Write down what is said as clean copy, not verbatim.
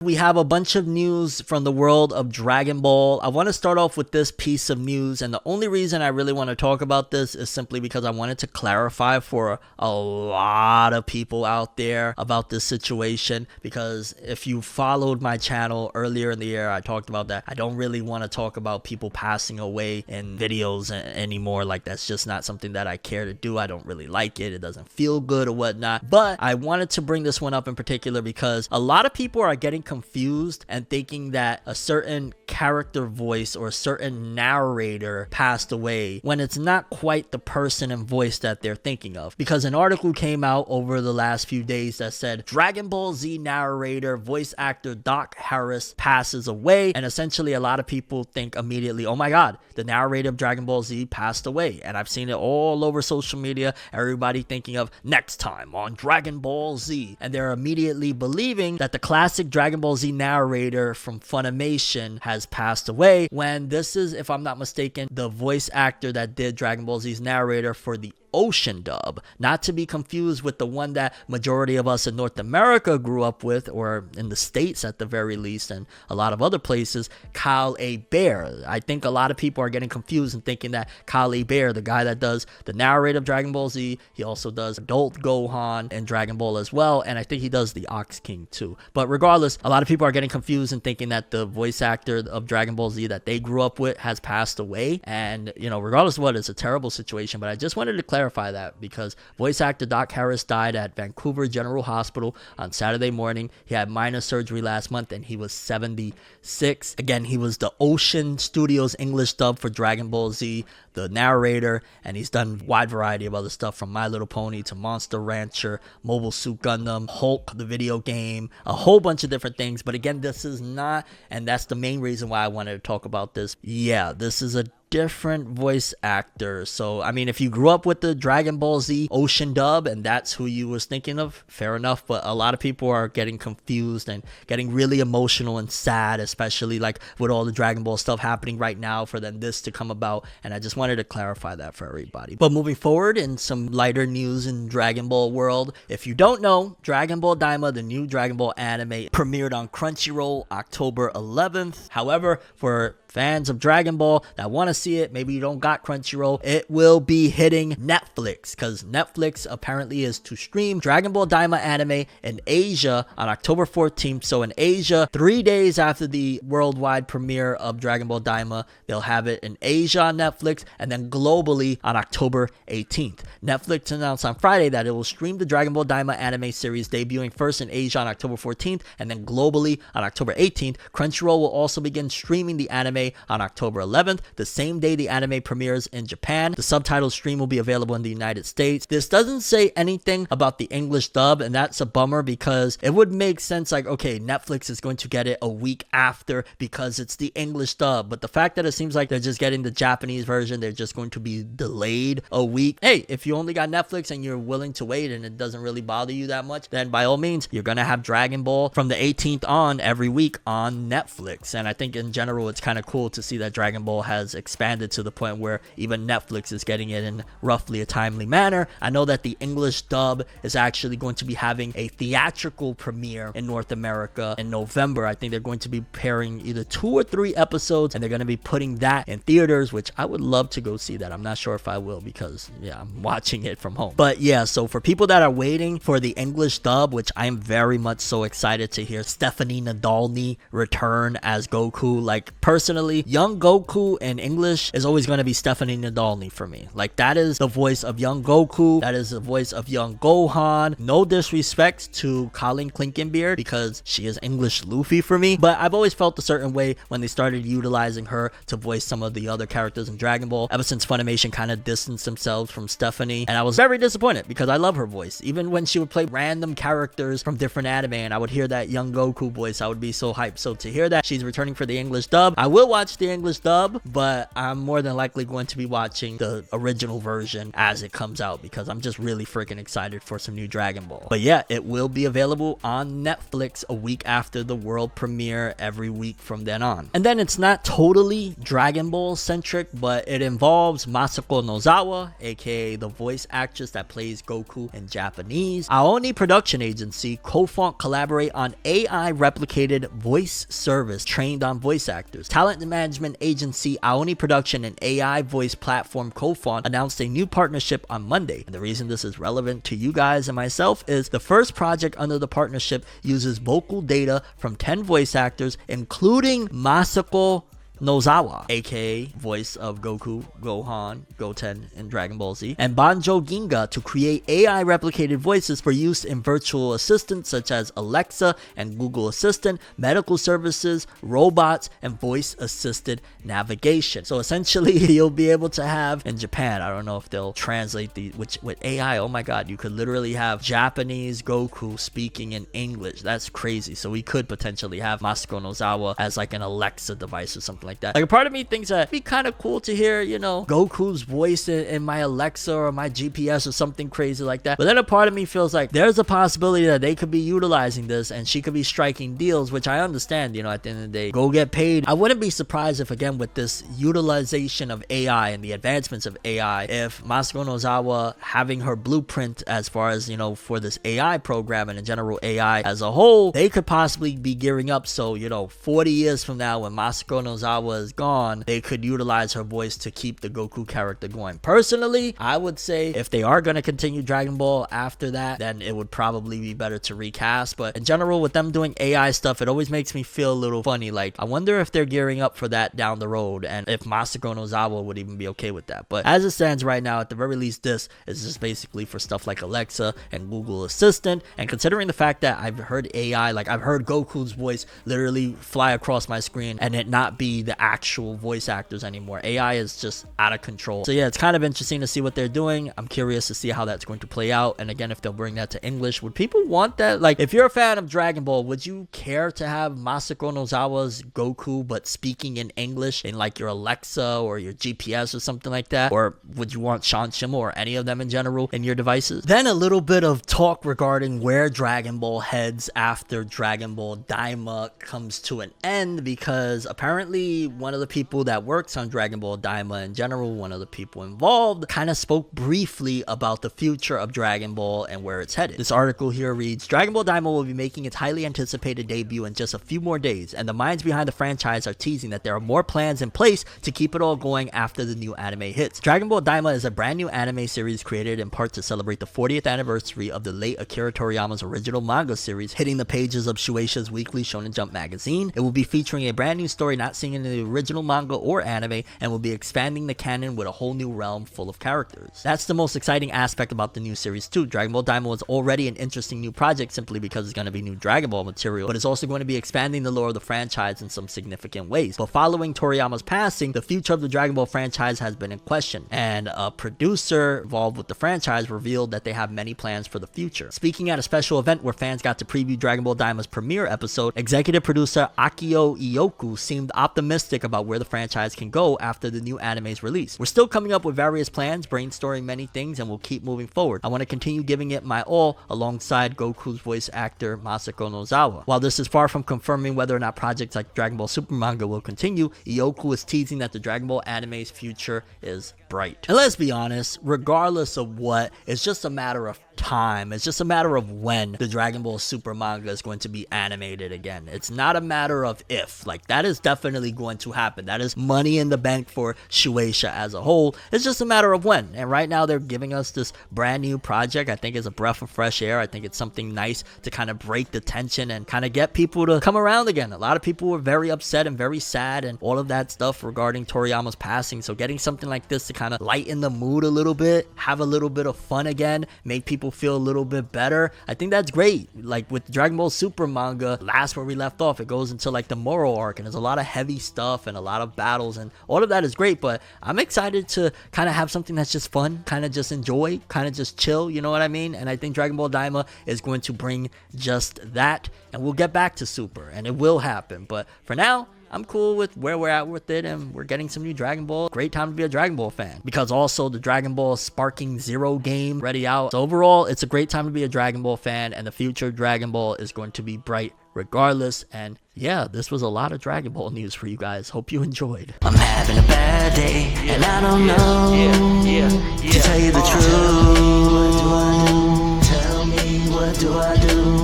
We have a bunch of news from the world of Dragon Ball. I want to start off with this piece of news, and the only reason I really want to talk about this is simply because I wanted to clarify for a lot of people out there about this situation, because if you followed my channel earlier in the year, I talked about that. I don't really want to talk about people passing away in videos anymore. Like, that's just not something that I care to do. I don't really like it. It doesn't feel good or whatnot. But I wanted to bring this one up in particular because a lot of people are getting confused and thinking that a certain character voice or a certain narrator passed away when it's not quite the person and voice that they're thinking of. Because an article came out over the last few days that said Dragon Ball Z narrator voice actor Doc Harris passes away, and essentially a lot of people think immediately, oh my god, the narrator of Dragon Ball Z passed away. And I've seen it all over social media, everybody thinking of next time on Dragon Ball Z, and they're immediately believing that the classic Dragon Ball Z narrator from Funimation has passed away, when this is, if I'm not mistaken, the voice actor that did Dragon Ball Z's narrator for the Ocean dub, not to be confused with the one that majority of us in North America grew up with, or in the States at the very least, and a lot of other places, Kyle A. Bear. I think a lot of people are getting confused and thinking that Kyle A. Bear, the guy that does the narrator of Dragon Ball Z, he also does Adult Gohan and Dragon Ball as well, and I think he does the Ox King too. But regardless, a lot of people are getting confused and thinking that the voice actor of Dragon Ball Z that they grew up with has passed away, and regardless of what, it's a terrible situation. But I just wanted to clarify that because voice actor Doc Harris died at Vancouver General Hospital on Saturday morning. He had minor surgery last month and he was 76. Again, he was the Ocean Studios English dub for Dragon Ball Z, the narrator, and he's done a wide variety of other stuff from My Little Pony to Monster Rancher, Mobile Suit Gundam, Hulk, the video game, a whole bunch of different things. But again, this is not, and that's the main reason why I wanted to talk about this. Yeah, this is a different voice actor. So I mean, if you grew up with the Dragon Ball Z Ocean dub and that's who you was thinking of, fair enough. But a lot of people are getting confused and getting really emotional and sad, especially like with all the Dragon Ball stuff happening right now, for then this to come about. And I just wanted to clarify that for everybody. But moving forward, in some lighter news in Dragon Ball world, if you don't know, Dragon Ball Daima, the new Dragon Ball anime, premiered on Crunchyroll October 11th. However, for fans of Dragon Ball that want to see it, maybe you don't got Crunchyroll, it will be hitting Netflix, because Netflix apparently is to stream Dragon Ball Daima anime in Asia on October 14th. So in Asia, 3 days after the worldwide premiere of Dragon Ball Daima, they'll have it in Asia on Netflix, and then globally on October 18th. Netflix announced on Friday that it will stream the Dragon Ball Daima anime series, debuting first in Asia on October 14th and then globally on October 18th. Crunchyroll will also begin streaming the anime on October 11th, the same day the anime premieres in Japan. The subtitle stream will be available in the United States. This doesn't say anything about the English dub, and that's a bummer, because it would make sense like, okay, Netflix is going to get it a week after because it's the English dub. But the fact that it seems like they're just getting the Japanese version, they're just going to be delayed a week. Hey, if you only got Netflix and you're willing to wait and it doesn't really bother you that much, then by all means, you're gonna have Dragon Ball from the 18th on every week on Netflix. And I think in general, it's kind of cool to see that Dragon Ball has expanded to the point where even Netflix is getting it in roughly a timely manner. I know that the English dub is actually going to be having a theatrical premiere in North America in November. I think they're going to be pairing either 2 or 3 episodes, and they're going to be putting that in theaters, which I would love to go see that. I'm not sure if I will, because yeah, I'm watching it from home. But yeah, so for people that are waiting for the English dub, which I am very much so excited to hear Stephanie Nadolny return as Goku. Like, personally, young Goku in English is always going to be Stephanie Nadolny for me. Like, that is the voice of young Goku, that is the voice of young Gohan. No disrespect to Colleen Clinkenbeard, because she is English Luffy for me, but I've always felt a certain way when they started utilizing her to voice some of the other characters in Dragon Ball, ever since Funimation kind of distanced themselves from Stephanie. And I was very disappointed, because I love her voice. Even when she would play random characters from different anime and I would hear that young Goku voice, I would be so hyped. So to hear that she's returning for the English dub, I will will watch the English dub, but I'm more than likely going to be watching the original version as it comes out because I'm just really freaking excited for some new Dragon Ball. But yeah, it will be available on Netflix a week after the world premiere every week from then on. And then it's not totally Dragon Ball centric, but it involves Masako Nozawa, aka the voice actress that plays Goku in Japanese. Aoni Production Agency, Kofont collaborate on AI replicated voice service trained on voice actors. Talent management agency Aoni Production and AI voice platform Kofont announced a new partnership on Monday. And the reason this is relevant to you guys and myself is the first project under the partnership uses vocal data from 10 voice actors, including Masako Nozawa, aka voice of Goku, Gohan, Goten in Dragon Ball Z, and Banjo Ginga to create AI replicated voices for use in virtual assistants such as Alexa and Google Assistant, medical services, robots, and voice assisted navigation. So essentially, you'll be able to have in Japan, I don't know if they'll translate the with AI, oh my god, you could literally have Japanese Goku speaking in English. That's crazy. So we could potentially have Masako Nozawa as like an Alexa device or something like that. Like a part of me thinks that it'd be kind of cool to hear, you know, Goku's voice in my Alexa or my GPS or something crazy like that. But then a part of me feels like there's a possibility that they could be utilizing this and she could be striking deals, which I understand, you know, at the end of the day, go get paid. I wouldn't be surprised if, again, with this utilization of AI and the advancements of AI, if Masako Nozawa having her blueprint as far as, you know, for this AI program and in general AI as a whole, they could possibly be gearing up. So, you know, 40 years from now when Masako Nozawa is gone, they could utilize her voice to keep the Goku character going. Personally, I would say if they are going to continue Dragon Ball after that, then it would probably be better to recast. But in general, with them doing AI stuff, it always makes me feel a little funny. Like, I wonder if they're gearing up for that down the road and if Masako Nozawa would even be okay with that. But as it stands right now, at the very least, this is just basically for stuff like Alexa and Google Assistant. And considering the fact that I've heard AI, like I've heard Goku's voice literally fly across my screen and it not be the actual voice actors anymore. AI is just out of control. So yeah, it's kind of interesting to see what they're doing. I'm curious to see how that's going to play out. And again, if they'll bring that to English, would people want that? Like, if you're a fan of Dragon Ball, would you care to have Masako Nozawa's Goku but speaking in English in like your Alexa or your GPS or something like that? Or would you want Shanshima or any of them in general in your devices? Then a little bit of talk regarding where Dragon Ball heads after Dragon Ball Daima comes to an end, because apparently one of the people that works on Dragon Ball Daima in general, one of the people involved, kind of spoke briefly about the future of Dragon Ball and where it's headed. This article here reads, Dragon Ball Daima will be making its highly anticipated debut in just a few more days, and the minds behind the franchise are teasing that there are more plans in place to keep it all going after the new anime hits. Dragon Ball Daima is a brand new anime series created in part to celebrate the 40th anniversary of the late Akira Toriyama's original manga series hitting the pages of Shueisha's weekly Shonen Jump magazine. It will be featuring a brand new story not seen in the original manga or anime, and will be expanding the canon with a whole new realm full of characters. That's the most exciting aspect about the new series too. Dragon Ball Daima was already an interesting new project simply because it's going to be new Dragon Ball material, but it's also going to be expanding the lore of the franchise in some significant ways. But following Toriyama's passing, the future of the Dragon Ball franchise has been in question, and a producer involved with the franchise revealed that they have many plans for the future. Speaking at a special event where fans got to preview Dragon Ball Daima's premiere episode, executive producer Akio Iyoku seemed optimistic about where the franchise can go after the new anime's release. We're still coming up with various plans, brainstorming many things, and we'll keep moving forward. I want to continue giving it my all alongside Goku's voice actor Masako Nozawa. While this is far from confirming whether or not projects like Dragon Ball Super Manga will continue, Iyoku is teasing that the Dragon Ball anime's future is bright. And let's be honest, regardless of what, it's just a matter of time. It's just a matter of when the Dragon Ball Super manga is going to be animated again. It's not a matter of if. Like, that is definitely going to happen. That is money in the bank for Shueisha as a whole. It's just a matter of when. And right now they're giving us this brand new project. I think it's a breath of fresh air. I think it's something nice to kind of break the tension and kind of get people to come around again. A lot of people were very upset and very sad and all of that stuff regarding Toriyama's passing. So getting something like this to kind of lighten the mood a little bit, have a little bit of fun again, make people feel a little bit better, I think that's great. Like with Dragon Ball Super manga, last where we left off, it goes into like the Moro arc, and there's a lot of heavy stuff and a lot of battles, and all of that is great. But I'm excited to kind of have something that's just fun, kind of just enjoy, kind of just chill, you know what I mean? And I think Dragon Ball Daima is going to bring just that, and we'll get back to Super, and it will happen. But for now, I'm cool with where we're at with it, and we're getting some new Dragon Ball. Great time to be a Dragon Ball fan, because also the Dragon Ball Sparking Zero game already out. So overall, it's a great time to be a Dragon Ball fan, and the future of Dragon Ball is going to be bright regardless. And yeah, this was a lot of Dragon Ball news for you guys. Hope you enjoyed. I'm having a bad day, and I don't know to tell you the truth. What do I do? Tell me, what do I do?